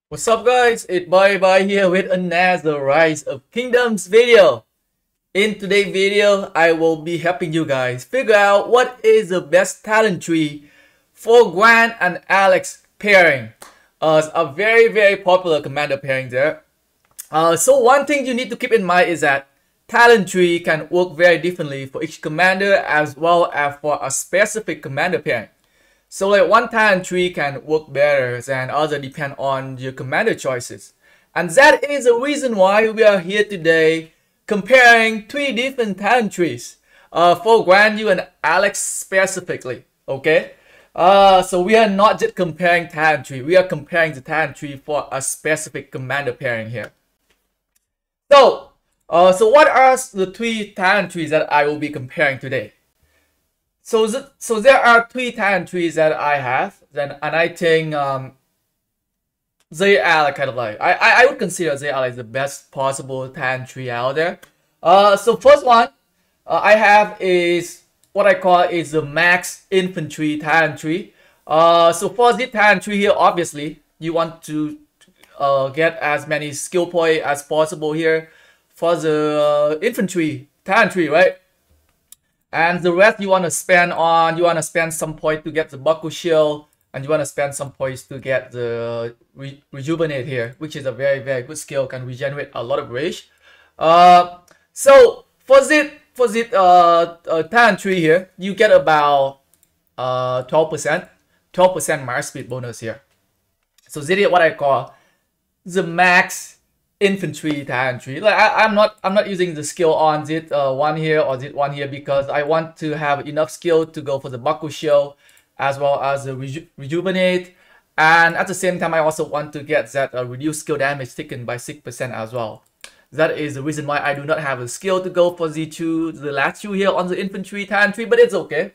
What's up guys, it's Bye here with another Rise of Kingdoms video. In today's video, I will be helping you guys figure out what is the best talent tree for Guan and Alex pairing. It's a very popular commander pairing there. So one thing you need to keep in mind is that talent tree can work very differently for each commander as well as for a specific commander pairing. So like one talent tree can work better than other depend on your commander choices. And that is the reason why we are here today comparing three different talent trees for Guan Yu and Alex specifically. Okay? So we are not just comparing talent tree, we are comparing the talent tree for a specific commander pairing here. So what are the three talent trees that I will be comparing today? So there are three talent trees that I have, and I think they are kind of like I would consider they are like the best possible talent tree out there. So first one I have is what I call is the max infantry talent tree. So for this talent tree here, obviously you want to get as many skill points as possible here for the infantry talent tree, right? And the rest you want to spend some points to get the buckle shield, and you want to spend some points to get the rejuvenate here, which is a very good skill, can regenerate a lot of rage. So for this talent tree here, you get about 12% march speed bonus here. So this is what I call the max infantry talent tree. Like I'm not using the skill on this one here or this one here because I want to have enough skill to go for the buckle shield as well as the rejuvenate, and at the same time I also want to get that reduced skill damage taken by 6% as well. That is the reason why I do not have a skill to go for the last two here on the infantry talent tree, but it's okay.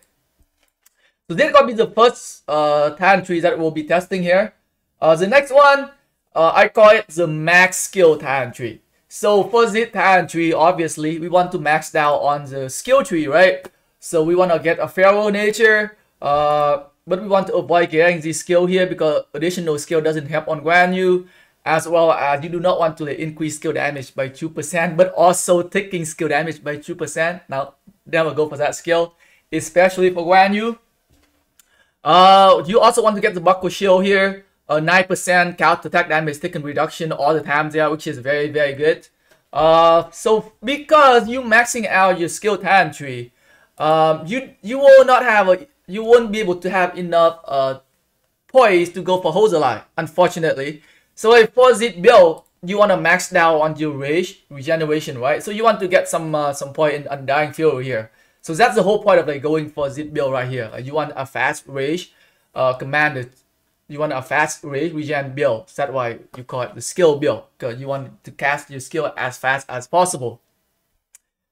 So this is gonna be the first talent tree that we'll be testing here. The next one, I call it the max skill talent tree. So for this talent tree, obviously we want to max out on the skill tree, right? So we want to get a feral nature, but we want to avoid getting this skill here because additional skill doesn't help on Guan Yu, as well as you do not want to increase skill damage by 2%, but also taking skill damage by 2%. Now never go for that skill, especially for Guan Yu. You also want to get the buckle shield here. 9% counter attack damage taken reduction all the time there, which is very good. So because you maxing out your skill talent tree, you won't be able to have enough points to go for Hoselai, unfortunately. So if for this build you want to max down on your rage regeneration, right? So you want to get some point in Undying Fury here. So that's the whole point of like going for this build right here. You want a fast rage commander. You want a fast rage regen build. That's why you call it the skill build, because you want to cast your skill as fast as possible.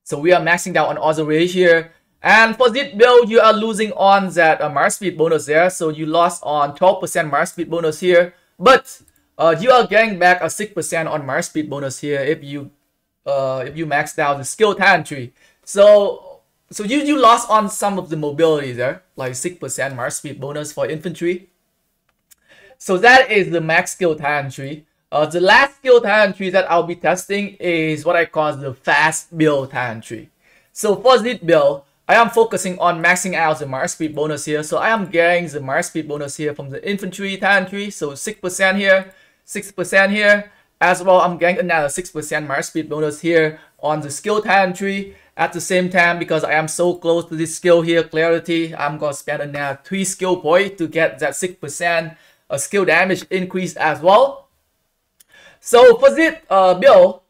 So we are maxing out on all the rage here. And for this build, you are losing on that march speed bonus there. So you lost on 12% march speed bonus here. But you are getting back a 6% on march speed bonus here if you maxed out the skill talent tree. So you lost on some of the mobility there, like 6% march speed bonus for infantry. So that is the max skill talent tree. The last skill talent tree that I'll be testing is what I call the fast build talent tree. So for this build, I am focusing on maxing out the march speed bonus here. So I am getting the march speed bonus here from the infantry talent tree. So 6% here, 6% here. As well, I'm getting another 6% march speed bonus here on the skill talent tree. At the same time, because I am so close to this skill here, clarity, I'm gonna spend another 3 skill points to get that 6% a skill damage increase as well. So for this build,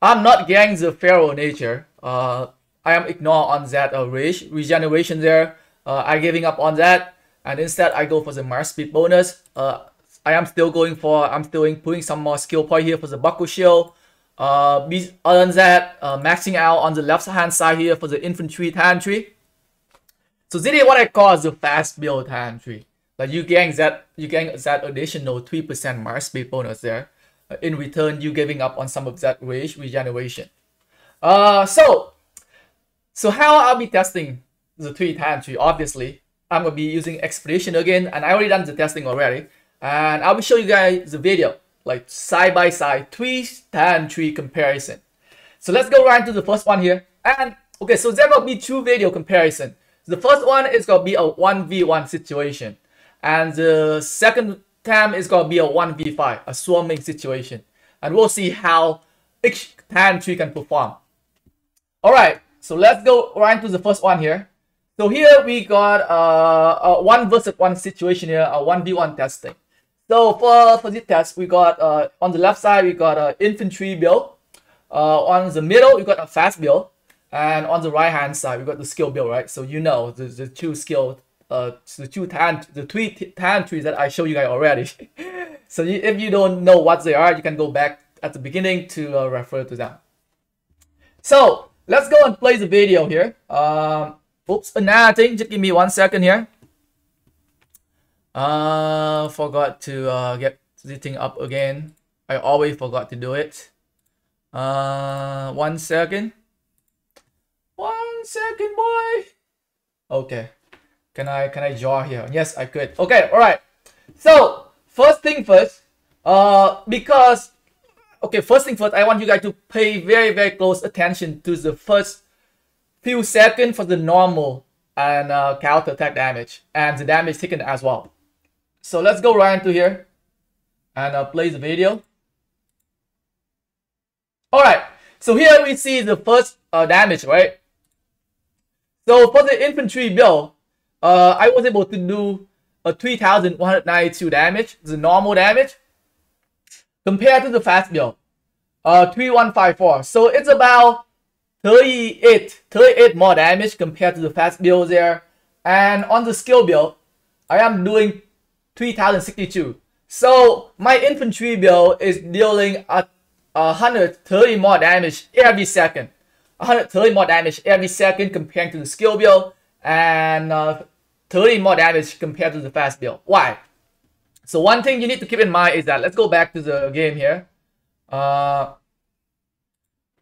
I'm not getting the feral nature. I am ignore on that rage regeneration there. I'm giving up on that, and instead I go for the march speed bonus. I'm still putting some more skill point here for the buckle shield. Other than that, maxing out on the left hand side here for the infantry talent tree. So this is what I call the fast build talent tree. Like you getting that additional 3% march speed bonus there. In return, you giving up on some of that rage regeneration. So how I'll be testing the 3 talent tree? Obviously, I'm gonna be using expedition again, and I already done the testing already. And I will show you guys the video like side by side 3 talent tree comparison. So let's go right to the first one here. And okay, so there will be 2 video comparison. The first one is going to be a 1v1 situation, and the second time is going to be a 1v5, a swarming situation, and we'll see how each talent tree can perform. All right, so let's go right to the first one here. So here we got a 1 versus 1 situation here, a 1v1 testing. So for this test, we got on the left side we got an infantry build. On the middle we got a fast build, and on the right hand side we got the skill build, right? So you know the 2 skill, the 3 talent trees that I showed you guys already. So if you don't know what they are, you can go back at the beginning to refer to them. So let's go and play the video here. Oops, another thing, just give me 1 second here. Forgot to get the thing up again. I always forgot to do it. 1 second. 1 second, boy. Okay. Can I draw here? Yes, I could. Okay, all right. So first thing first. First thing first, I want you guys to pay very close attention to the first few seconds for the normal and counter attack damage and the damage taken as well. So let's go right into here and play the video. All right. So here we see the first damage, right? So for the infantry build, I was able to do a 3,192 damage, the normal damage, compared to the fast build, 3,154. So it's about 38 more damage compared to the fast build there. And on the skill build, I am doing 3,062. So my infantry build is dealing 130 more damage every second. 130 more damage every second compared to the skill build, and 30 more damage compared to the fast build. Why? So one thing you need to keep in mind is that, let's go back to the game here. And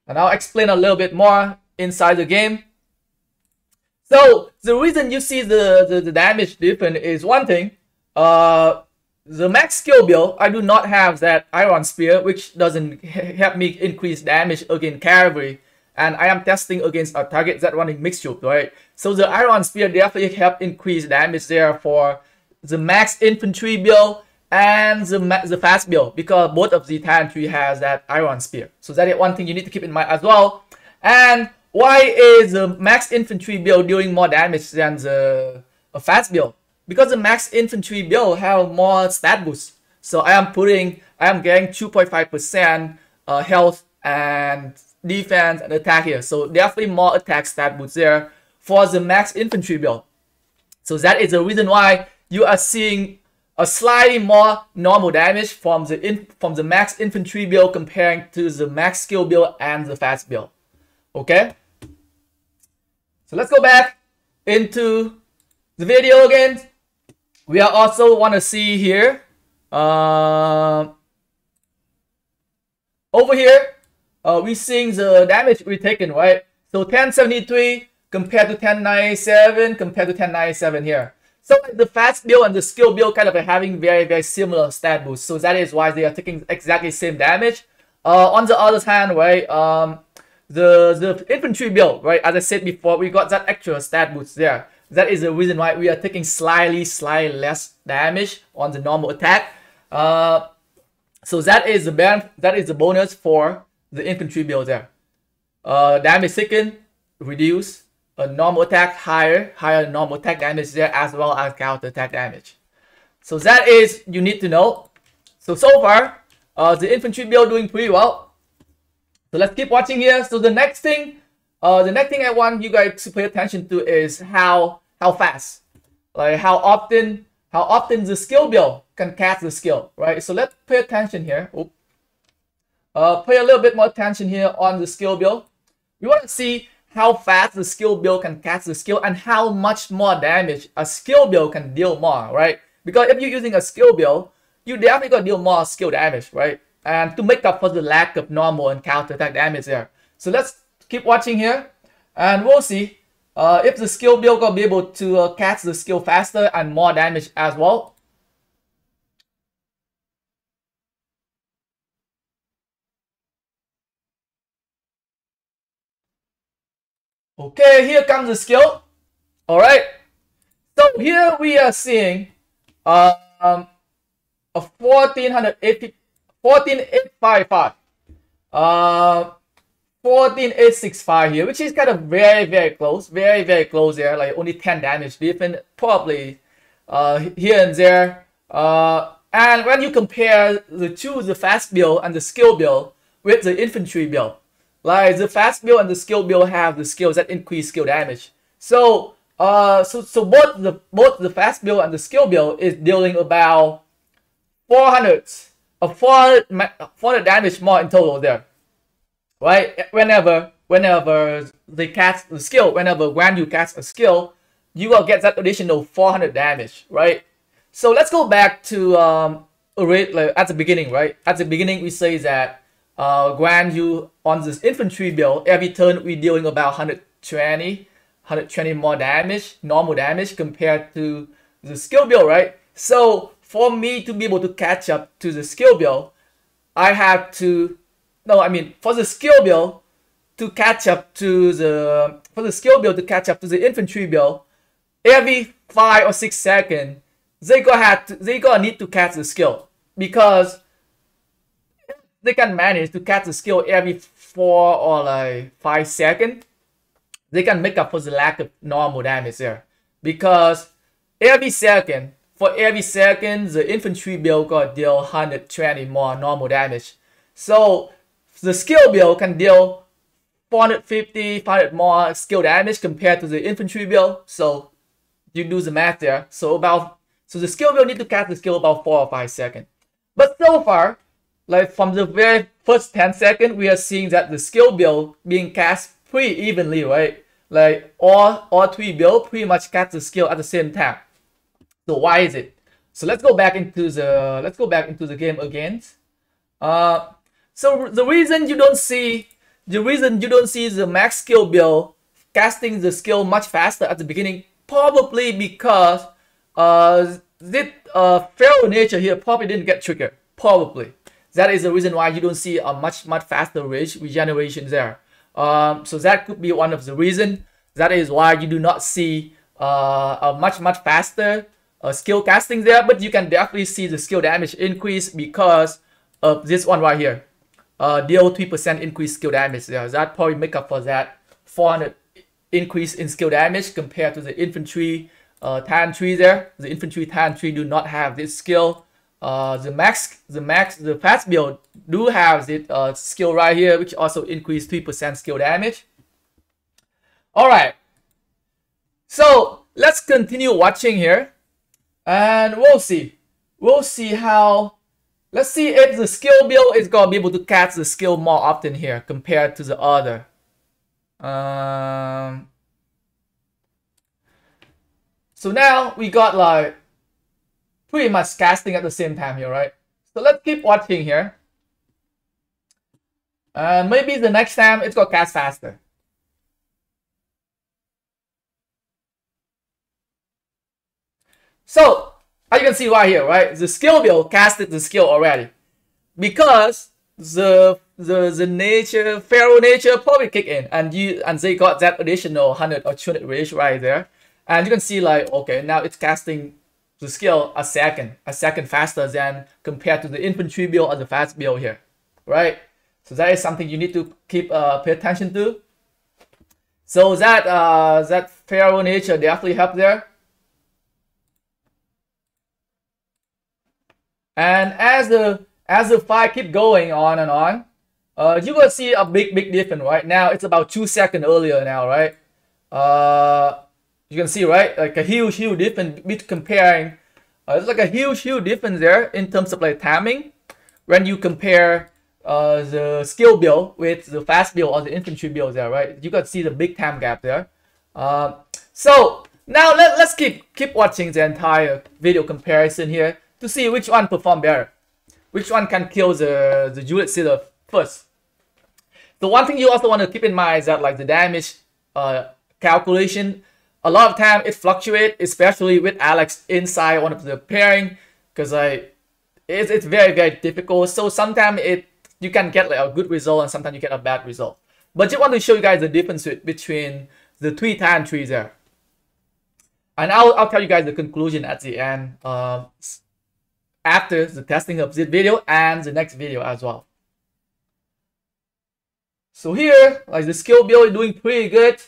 I'll explain a little bit more inside the game. So the reason you see the damage different is one thing. The max skill build, I do not have that iron spear, which doesn't help me increase damage against cavalry. And I am testing against a target that running mixed troop, right? So the iron spear definitely help increase damage there for the max infantry build and the fast build, because both of the talent tree has that iron spear. So that is one thing you need to keep in mind as well. And why is the max infantry build doing more damage than the fast build? Because the max infantry build have more stat boost. So I am getting 2.5% health and defense and attack here. So definitely more attack stat boost there for the max infantry build. So that is the reason why you are seeing a slightly more normal damage from the max infantry build comparing to the max skill build and the fast build. Okay. So let's go back into the video again. We are also want to see here over here. We're seeing the damage we taken, right? So 1073 compared to 1097 compared to 1097 here. So the fast build and the skill build kind of are having very similar stat boost. So that is why they are taking exactly same damage. On the other hand, right, the infantry build, right, as I said before, we got that extra stat boost there. That is the reason why we are taking slightly less damage on the normal attack. So that is the bonus for the infantry build there. Damage taken reduce, a normal attack higher normal attack damage there, as well as counter attack damage. So that is you need to know. So far the infantry build doing pretty well. So let's keep watching here. So the next thing I want you guys to pay attention to is how fast, like how often the skill build can cast the skill, right? So let's pay attention here. Pay a little bit more attention here on the skill build. We want to see how fast the skill build can cast the skill and how much more damage a skill build can deal more, right? Because if you're using a skill build, you definitely gonna deal more skill damage, right? And to make up for the lack of normal and counter attack damage there. So let's keep watching here, and we'll see if the skill build gonna be able to cast the skill faster and more damage as well. Okay, here comes the skill. All right. So here we are seeing a 14855, 14865 here, which is kind of very close, very close there, like only 10 damage different, probably here and there. And when you compare the two, the fast build and the skill build with the infantry build, like the fast build and the skill build have the skills that increase skill damage. So so both the fast build and the skill build is dealing about 400 damage more in total there, right? Whenever they cast the skill, whenever when you cast a skill, you will get that additional 400 damage, right? So let's go back to at the beginning, right? At the beginning, we say that when you on this infantry build, every turn we dealing about 120 more damage, normal damage compared to the skill build, right? So for me to be able to catch up to the skill build, I have to, no, I mean for the skill build to catch up to the infantry build, every 5 or 6 seconds, they gonna need to catch the skill, because they can manage to catch the skill every 4 or like 5 seconds. They can make up for the lack of normal damage there, because every second, the infantry build got deal 120 more normal damage. So the skill build can deal 450, 500 more skill damage compared to the infantry build. So you do the math there. So the skill build need to cast the skill about 4 or 5 seconds. But so far, like from the very first 10 seconds, we are seeing that the skill build being cast pretty evenly, right? Like all three builds pretty much cast the skill at the same time. So why is it? So let's go back into the game again. So the reason you don't see the max skill build casting the skill much faster at the beginning, probably because feral nature here probably didn't get triggered. Probably that is the reason why you don't see a much faster rage regeneration there. So that could be one of the reasons. That is why you do not see a much faster skill casting there. But you can definitely see the skill damage increase because of this one right here. Deal 3% increased skill damage there. That probably make up for that 400 increase in skill damage compared to the infantry Tan tree there. The infantry Tan tree do not have this skill. The fast build do have this skill right here, which also increase 3% skill damage. All right, so let's continue watching here, and we'll see how. Let's see if the skill build is gonna be able to catch the skill more often here compared to the other. So now we got like pretty much casting at the same time here, right? So let's keep watching here. Maybe the next time it's gonna cast faster. So as you can see right here, right? The skill build casted the skill already, because the feral nature probably kick in, and they got that additional 100 or 200 rage right there, and you can see like, okay, now it's casting the skill a second faster than compared to the infantry build or the fast build here, right? So that is something you need to keep pay attention to. So that feral nature definitely helped there. And as the fight keep going on and on, you will see a big difference. Right now it's about 2 seconds earlier now, right? You can see, right, like a huge difference with comparing. It's like a huge difference there in terms of like timing when you compare the skill build with the fast build or the infantry build there, right? You can see the big time gap there. So now let's keep watching the entire video comparison here to see which one perform better, which one can kill the Julid Sealer first. The one thing you also want to keep in mind is that like the damage calculation, a lot of time it fluctuates, especially with Alex inside one of the pairing, because like it's very difficult. So sometimes you can get like a good result and sometimes you get a bad result. But just want to show you guys the difference between the 3 talent trees there. And I'll tell you guys the conclusion at the end after the testing of this video and the next video as well. So here, like the skill build is doing pretty good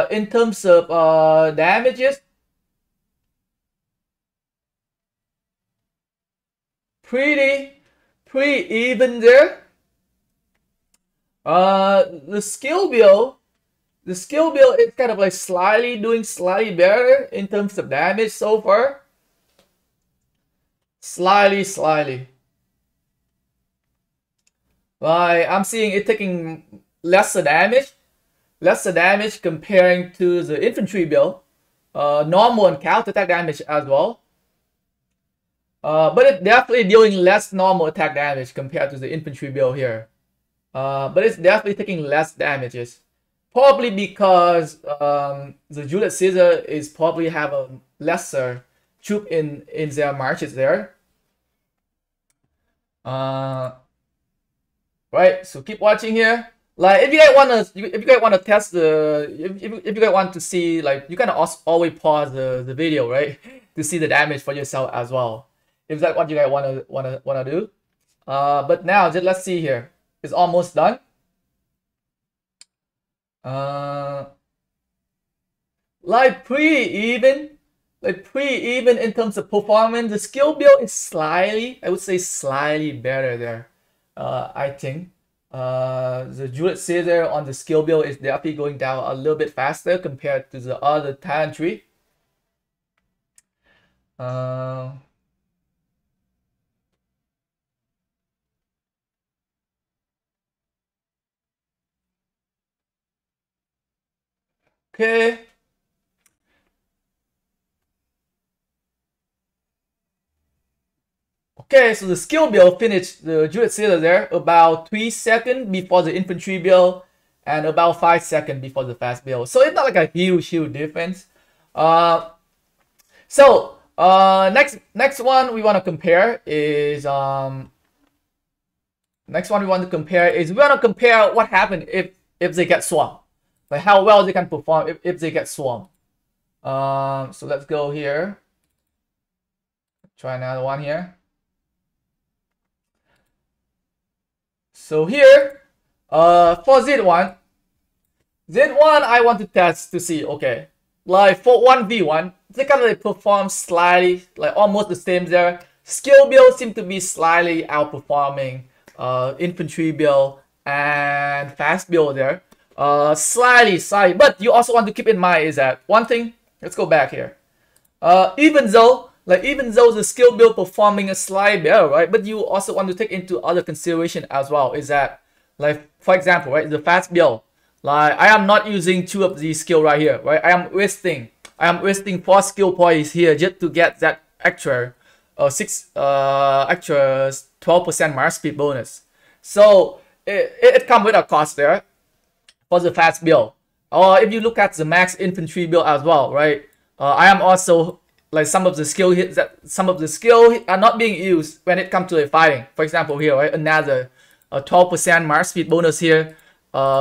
in terms of damages. Pretty even there. The skill build is kind of like doing slightly better in terms of damage so far. Slightly. Like I'm seeing it taking lesser damage comparing to the infantry build, normal and counter attack damage as well. But it's definitely dealing less normal attack damage compared to the infantry build here. But it's definitely taking less damages. Probably because the Julius Caesar is probably have a lesser troop in their marches there. Right, so keep watching here. Like if you guys wanna test the if you guys want to see, like you can always pause the video, right, to see the damage for yourself as well. If that's what you guys wanna do. But now just let's see here. It's almost done. Like pretty even in terms of performance. The skill build is I would say slightly better there. I think the Julius Caesar on the skill build is definitely going down a little bit faster compared to the other talent tree. Okay. Okay, so the skill build finished the Julius Caesar there about 3 seconds before the infantry build and about 5 seconds before the fast build. So it's not like a huge difference. Next one we want to compare is we want to compare what happened if they get swarmed. Like how well they can perform if they get swarmed. So let's go here. Try another one here. So here, for Z1, I want to test to see, okay, like for 1v1, they kind of like perform slightly, like almost the same there. Skill build seem to be slightly outperforming infantry build and fast build there. Slightly, but you also want to keep in mind is that one thing, let's go back here. Even though the skill build performing a slightly better, right? But you also want to take into other consideration as well is that, like for example, right, the fast build, like I am not using 2 of these skill right here, right? I am wasting 4 skill points here just to get that extra 12% march speed bonus. So it comes with a cost there for the fast build. Or if you look at the max infantry build as well, right? I am also like some of the skill are not being used when it comes to fighting. For example, here, right, another 12% march speed bonus here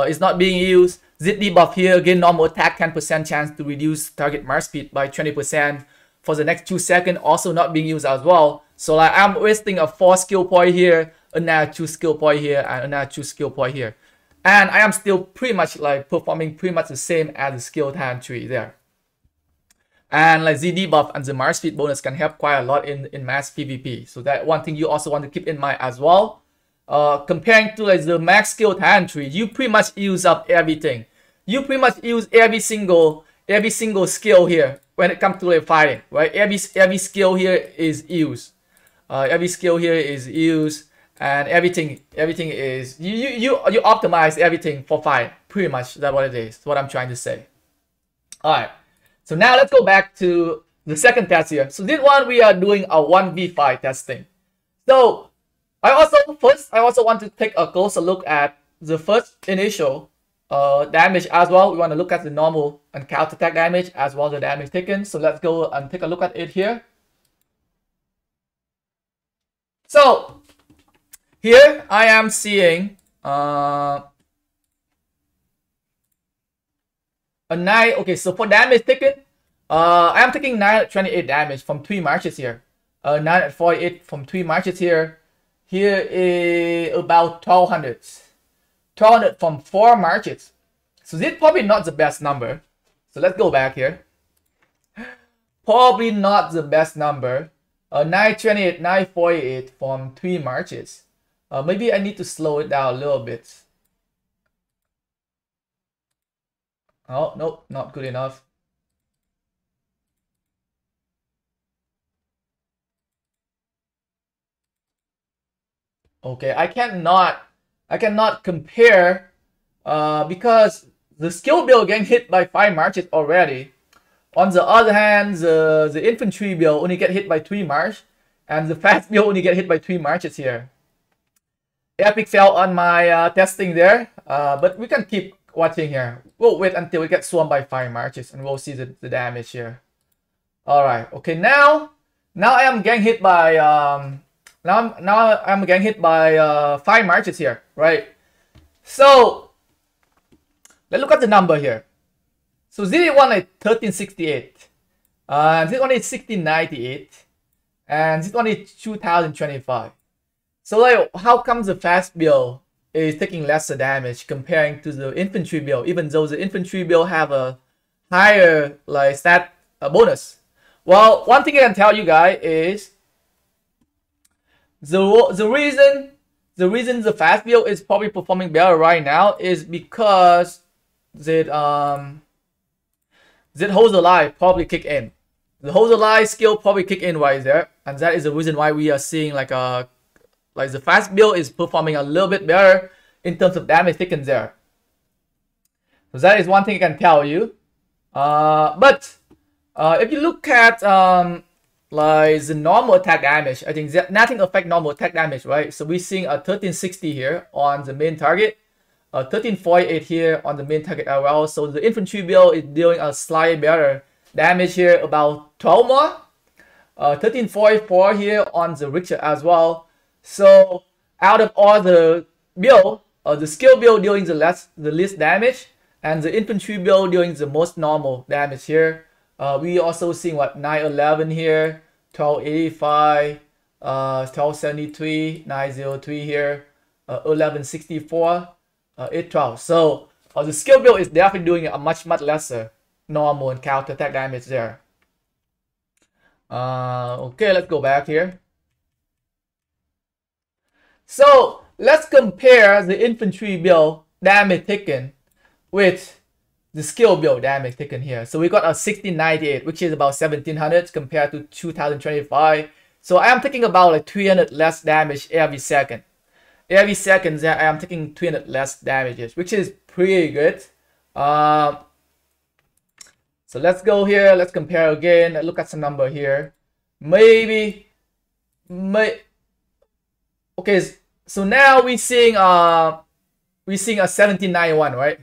is not being used. Zit debuff here, again normal attack 10% chance to reduce target march speed by 20% for the next 2 seconds, also not being used as well. So like I'm wasting a 4 skill point here, another 2 skill point here, and another 2 skill point here. And I am still pretty much like performing pretty much the same as the skill talent tree there. And like Z debuff and the march speed bonus can help quite a lot in mass PvP. So that one thing you also want to keep in mind as well. Comparing to like the max skill talent tree, you pretty much use up everything. You pretty much use every single skill here when it comes to like fighting, right? Every skill here is used. And everything is you optimize everything for fight. Pretty much that's what it is. What I'm trying to say. All right. So now let's go back to the second test here. So this one we are doing a 1v5 testing. So I also want to take a closer look at the first initial damage as well. We want to look at the normal and counter attack damage as well as the damage taken. So let's go and take a look at it here. So here I am seeing a 9. Okay, so for damage taken, I am taking 928 damage from 3 marches here. 948 from 3 marches here. Here is about 1200. 1200 from 4 marches. So this is probably not the best number. So let's go back here. Probably not the best number. 928, 948 from 3 marches. Maybe I need to slow it down a little bit. Oh, nope, not good enough. Okay, I cannot compare because the skill build getting hit by 5 marches already. On the other hand, the infantry build only get hit by 3 march, and the fast build only get hit by 3 marches here. Epic fell on my testing there, but we can keep watching here. We'll wait until we get swarmed by 5 marches, and we'll see the damage here. All right, okay, now I am getting hit by now I'm getting hit by 5 marches here, right? So let's look at the number here. So this one is 1368, this one is 1698, and this one is 2025. So like, how comes the fast build is taking lesser damage comparing to the infantry build, even though the infantry build have a higher like stat bonus? Well, one thing I can tell you guys is the reason the fast build is probably performing better right now is because that holds alive probably kick in. The holds alive skill probably kick in right there, and that is the reason why we are seeing like the fast build is performing a little bit better in terms of damage taken there. So that is one thing I can tell you. But if you look at like the normal attack damage, I think that nothing affect normal attack damage, right? So we're seeing a 1360 here on the main target, 1348 here on the main target as well. So the infantry build is dealing a slightly better damage here, about 12 more. 1344 here on the Richter as well. So out of all the build, the skill build dealing the least damage, and the infantry build dealing the most normal damage here. We also seeing what 911 here, 1285, 1273, 903 here, 1164, 812. So the skill build is definitely doing a much lesser normal and counter attack damage there. Okay, let's go back here. So let's compare the infantry build damage taken with the skill build damage taken here. So we got a 1698, which is about 1700 compared to 2025. So I am taking about like 300 less damage every second. Every second I am taking 300 less damages, which is pretty good. So let's go here. Let's compare again. Look at some number here. Okay, so now we're seeing a 1791, right?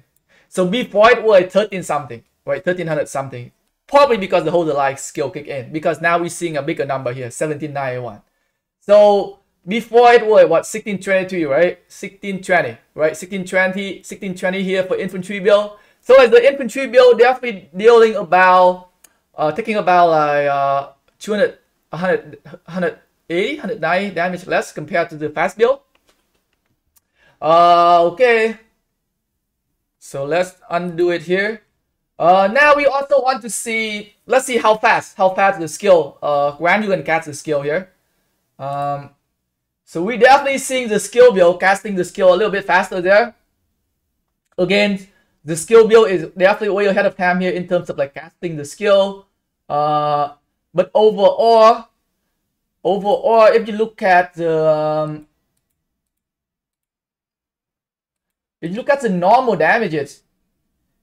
So before it was 13 something, right? 1300 something. Probably because the whole like skill kick in. Because now we're seeing a bigger number here, 1791. So before it was what 1623, right? 1620, right? 1620 here for infantry build. So as the infantry build definitely dealing about taking about like 200, 180, 190 damage less compared to the fast build. Okay. So let's undo it here. Now we also want to see, let's see how fast the skill, Guan you can cast the skill here. So we definitely seeing the skill build, casting the skill a little bit faster there. Again, the skill build is definitely way ahead of time here in terms of like casting the skill. But overall, if you look at the, normal damages,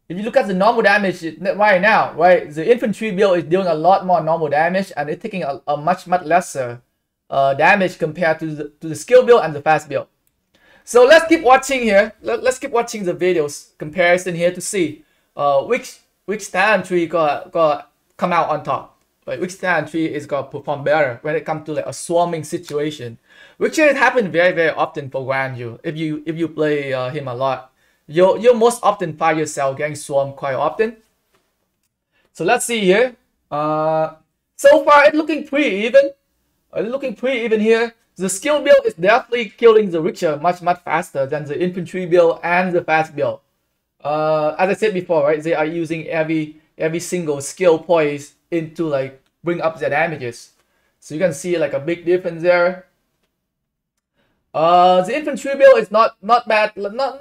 right now, right, the infantry build is doing a lot more normal damage, and it's taking a much lesser damage compared to the skill build and the fast build. So let's keep watching here. Let's keep watching the videos comparison here to see which talent tree got come out on top. Like which talent tree is gonna perform better when it comes to like a swarming situation, which has happened very often for Guan Yu. If you play him a lot, you'll most often find yourself getting swarmed quite often. So let's see here. So far it's looking pretty even. Looking pretty even here. The skill build is definitely killing the Richter much faster than the infantry build and the fast build. As I said before, right? They are using every single skill points into like bring up their damages. So you can see like a big difference there. The infantry build is not bad, not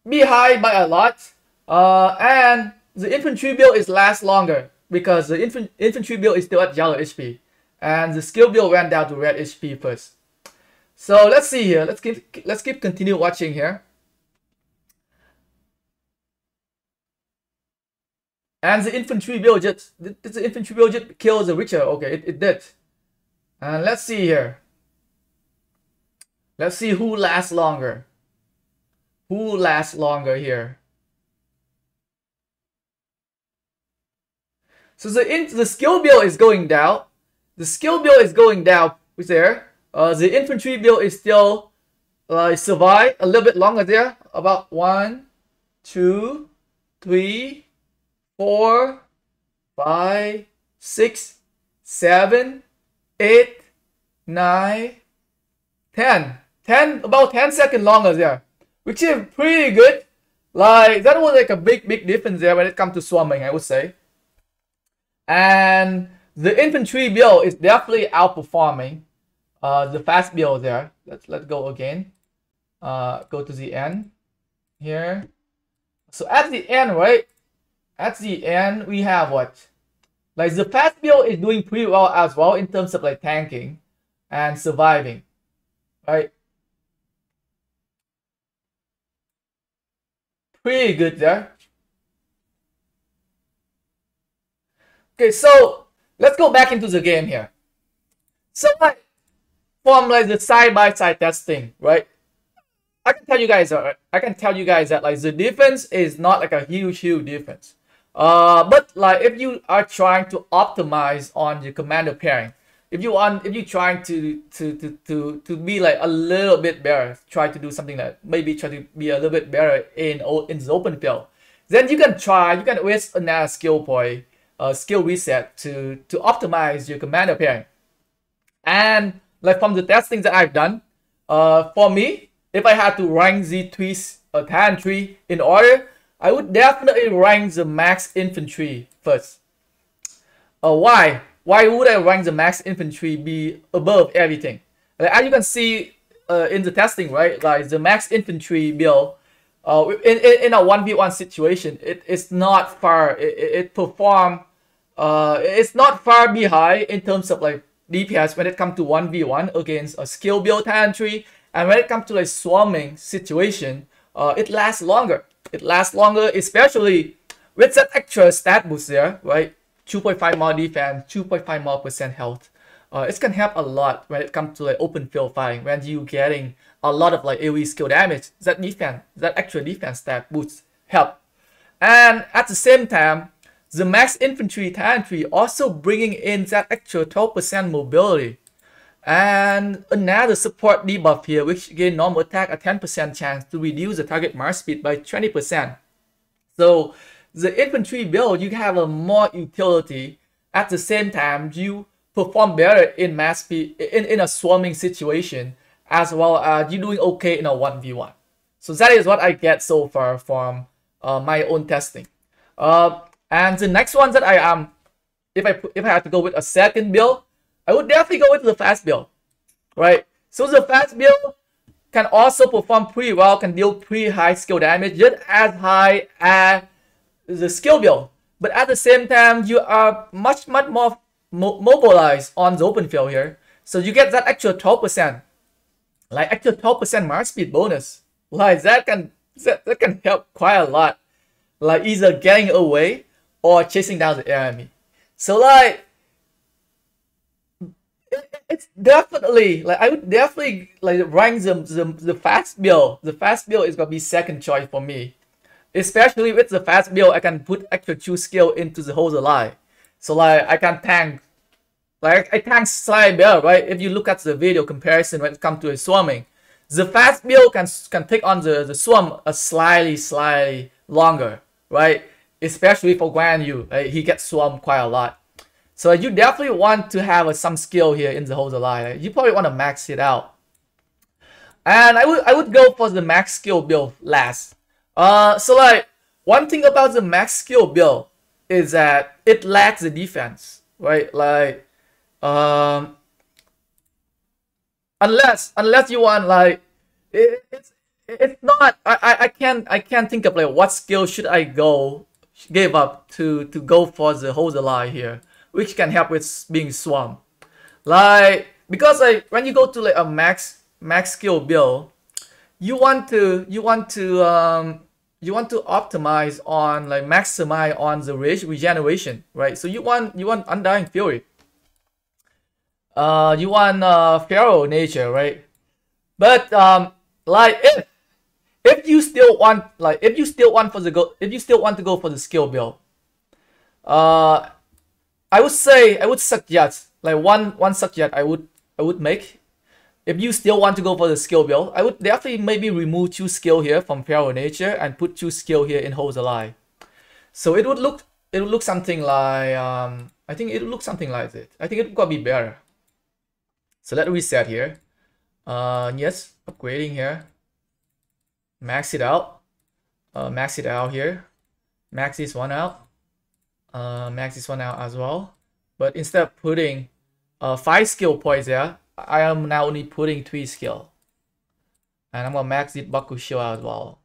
behind by a lot. And the infantry build is last longer because the infantry build is still at yellow HP, and the skill build went down to red HP first. So let's see here. Let's keep continue watching here. And the infantry build just kills the Richter. Okay, it did. And let's see here. Let's see who lasts longer. Who lasts longer here? So the skill build is going down. The skill build is going down there. The infantry build is still survive a little bit longer there. About 1, 2, 3, 4, 5, 6, 7, 8, 9, 10. About 10 seconds longer there, which is pretty good. Like that was like a big difference there when it comes to swarming, I would say. And the infantry build is definitely outperforming the fast build there. Let's go again. Go to the end here. So at the end, right? At the end, we have what? Like the fast build is doing pretty well as well in terms of like tanking and surviving, right? Pretty good there. Okay, so let's go back into the game here. So like from like the side-by-side testing, right? I can tell you guys that like the difference is not like a huge difference. But like if you are trying to optimize on your commander pairing, if you're trying to be like a little bit better, try to do something that maybe try to be a little bit better in the open field, then you can waste another skill point, skill reset to optimize your commander pairing. And like from the testing that I've done, for me, if I had to rank the talent tree in order, I would definitely rank the max infantry first. Why? Why would I rank the max infantry be above everything? Like, as you can see in the testing, right? Like the max infantry build, in a 1v1 situation, it's not far. It perform. It's not far behind in terms of like DPS when it comes to 1v1 against a skill build talent tree, and when it comes to like swarming situation, it lasts longer. It lasts longer, especially with that extra stat boost there, right? 2.5 more defense, 2.5 more % health. It can help a lot when it comes to like open field fighting, when you getting a lot of like AoE skill damage. That extra defense stat boost help. And at the same time, the max infantry talent tree also bringing in that extra 12% mobility. And another support debuff here, which gain normal attack a 10% chance to reduce the target march speed by 20%. So the infantry build, you have a more utility. At the same time, you perform better in mass speed in a swarming situation, as well as you doing okay in a 1v1. So that is what I get so far from my own testing. And the next one that I am, if I had to go with a second build, I would definitely go with the fast build, right? So the fast build can also perform pretty well, can deal pretty high skill damage, just as high as the skill build. But at the same time, you are much more mobilized on the open field here. So you get that extra 12%, like extra 12% march speed bonus. Like that can help quite a lot, like either getting away or chasing down the enemy. So like, it's definitely like I would definitely like rank the fast build. The fast build is gonna be second choice for me, especially with the fast build. I can put extra 2 skill into the whole ally, so like I can tank. Like I tank slightly better, right? If you look at the video comparison when it comes to a swarming, the fast build can take on the swarm a slightly longer, right? Especially for Guan Yu, right? He gets swarmed quite a lot. So you definitely want to have some skill here in the whole ally. Right? You probably want to max it out. And I would go for the max skill build last. So like one thing about the max skill build is that it lacks the defense, right? Like unless you want like it's not I can't think of like what skill should I give up to go for the whole ally here, which can help with being swarmed. Like because like when you go to like a max skill build, you want to optimize on like maximize on the rage regeneration, right? So you want Undying Fury. You want Pharaoh nature, right? But like if you still want to go for the skill build, I would suggest like one suggestion I would make. If you still want to go for the skill build, I would definitely maybe remove 2 skill here from Pharaoh nature and put 2 skill here in Host Ally. So it would look something like I think it would look something like it. I think it would be better. So let's reset here. Yes, upgrading here. Max it out. Max it out here. Max this one out. Max this one out as well. But instead of putting 5 skill points there, I am now only putting 3 skill. And I'm gonna max it Baku Shield as well.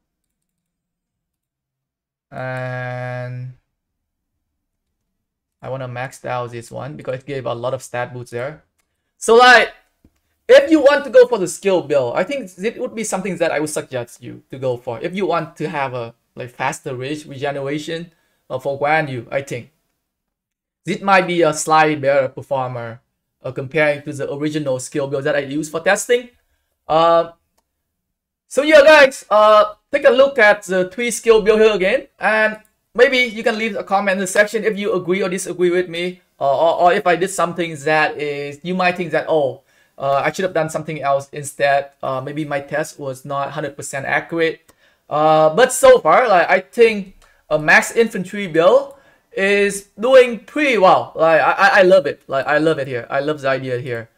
And I wanna max out this one because it gave a lot of stat boosts there. So like, if you want to go for the skill build, I think it would be something that I would suggest you to go for. If you want to have a like faster rage regeneration for Guan Yu, I think this might be a slightly better performer comparing to the original skill build that I used for testing. So yeah, guys, take a look at the 3 skill build here again, and maybe you can leave a comment in the section if you agree or disagree with me, or if I did something that is you might think that I should have done something else instead. Maybe my test was not 100% accurate. But so far, like I think a max infantry build is doing pretty well. Like I love it. Like I love it here. I love the idea here,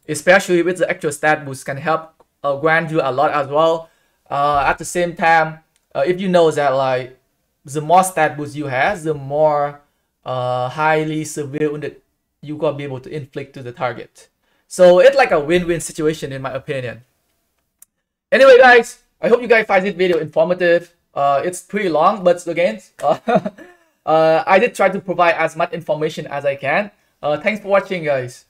especially with the extra stat boost can help grant you a lot as well. At the same time, if you know that like the more stat boost you have, the more highly severe wounded you gonna be able to inflict to the target. So it's like a win-win situation in my opinion. Anyway, guys, I hope you guys find this video informative. It's pretty long, but again, I did try to provide as much information as I can. Thanks for watching, guys.